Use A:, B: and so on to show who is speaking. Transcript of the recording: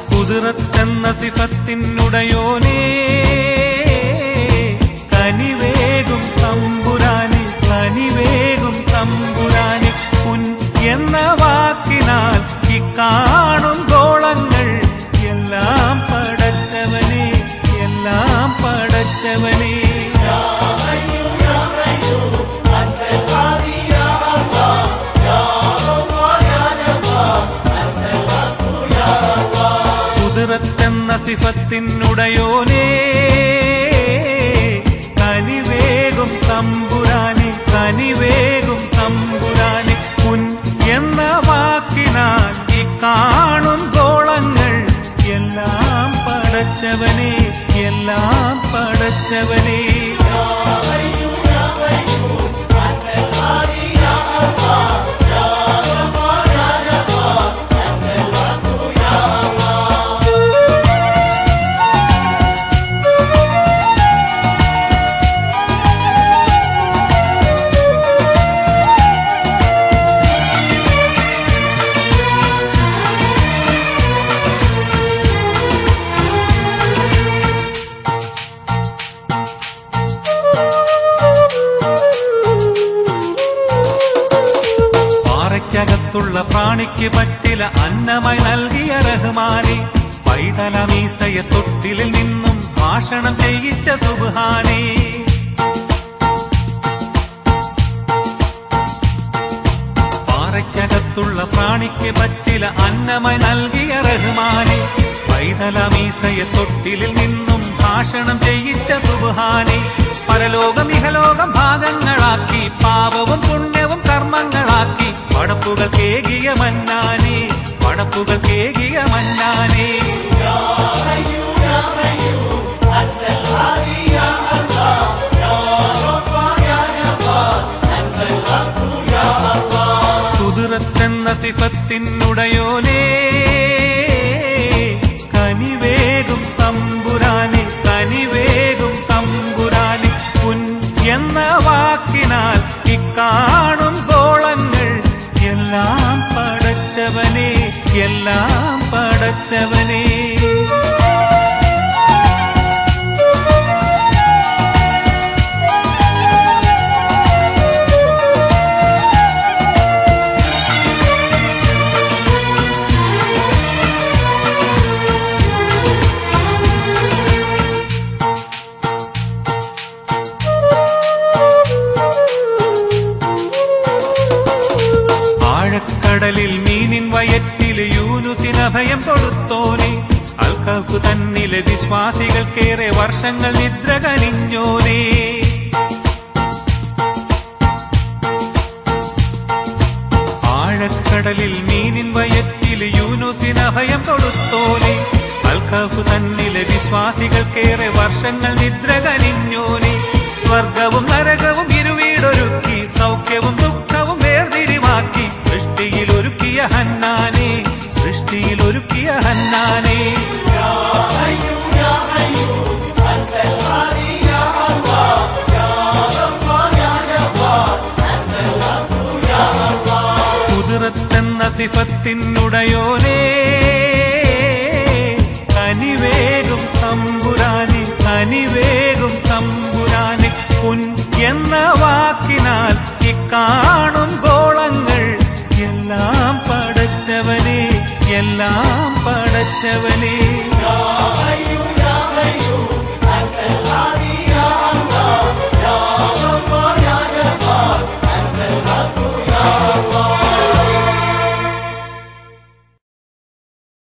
A: കുതിരത്തെന്ന സിഫത്തിനുടയോനേ കനിവേകും തമ്പുരാനെ കനിവേകും തമ്പുരാനെ കുൻ എന്ന വാക്കിനാൽ ഇക്കാണും ഗോളങ്ങൾ എല്ലാം പടച്ചവനെ എല്ലാം പടച്ചവനെ കുതിരത്തെന്ന സിഫത്തിനുടയോനേ കനിവേകും തമ്പുരാനെ കനിവേകും തമ്പുരാനെ കുൻ എന്ന വാക്കിനാൽ ഇക്കാണും ഗോളങ്ങൾ എല്ലാം പടച്ചവനെ എല്ലാം പടച്ചവനെ ത്തുള്ള പ്രാണിക്ക് പച്ചില അന്നമായി നൽകിയ റഹ്മാനെ പൈതലമീസയ തൊട്ടിലിൽ നിന്നും ഭാഷണം ചെയ്യിച്ച സുബ്ഹാനേ പാറയ്ക്കകത്തുള്ള പ്രാണിക്ക് പച്ചില അന്നമായി നൽകിയ റഹ്മാനെ പൈതലമീസയ തൊട്ടിലിൽ നിന്നും ഭാഷണം ചെയ്യിച്ച സുബ്ഹാനേ പരലോകം ഇഹലോകം ഭാഗങ്ങളാക്കി പാപവും പുണ്യവും കർമ്മങ്ങളാക്കി പടപ്പുകൾ കേകിയ മന്നാനെ പടപ്പുകൾ കേകിയ മന്നാനെ കുതിരത്തെന്ന സിഫത്തിനുടയോനേ കനിവേകും തമ്പുരാനെ കനിവേകും തമ്പുരാനെ കുൻ എന്ന വാക്കിനാൽ ഇക്കാണും ഗോളങ്ങൾ എല്ലാം പടച്ചവനെ എല്ലാം പടച്ചവനെ കടലിൽ മീനിൻ വയറ്റില് യൂനുസിന് അഭയം കൊടുത്തോനെ അൽഖഫ് തന്നിലെ വിശ്വാസികൾക്കേറെ വർഷങ്ങൾ നിദ്ര കനിഞ്ഞോനെ ആഴക്കടലിൽ മീനിൻ വയറ്റില് യൂനുസിന് അഭയം കൊടുത്തോനെ അൽഖഫ് തന്നിലെ വിശ്വാസികൾക്കേറെ വർഷങ്ങൾ നിദ്ര കനിഞ്ഞോനെ സ്വർഗവും നരകവും ഇരുവീടൊരുക്കി സൗഖ്യവും ദുഃഖവും വേർതിരിവാക്കി സൃഷ്ടിയിൽ ഒരുക്കിയ ഹന്നാനെ സൃഷ്ടിയിൽ ഒരുക്കിയ ഹന്നാനെ കുതിരത്തെന്ന സിഫത്തിനുടയോനേ കനിവേകും തമ്പുരാനെ കനിവേകും തമ്പുരാനെ കുൻ എന്ന വാക്കിനാൽ ഇക്കാണും ഗോളങ്ങൾ എല്ലാം പടച്ചവനെ എല്ലാം പടച്ചവനെ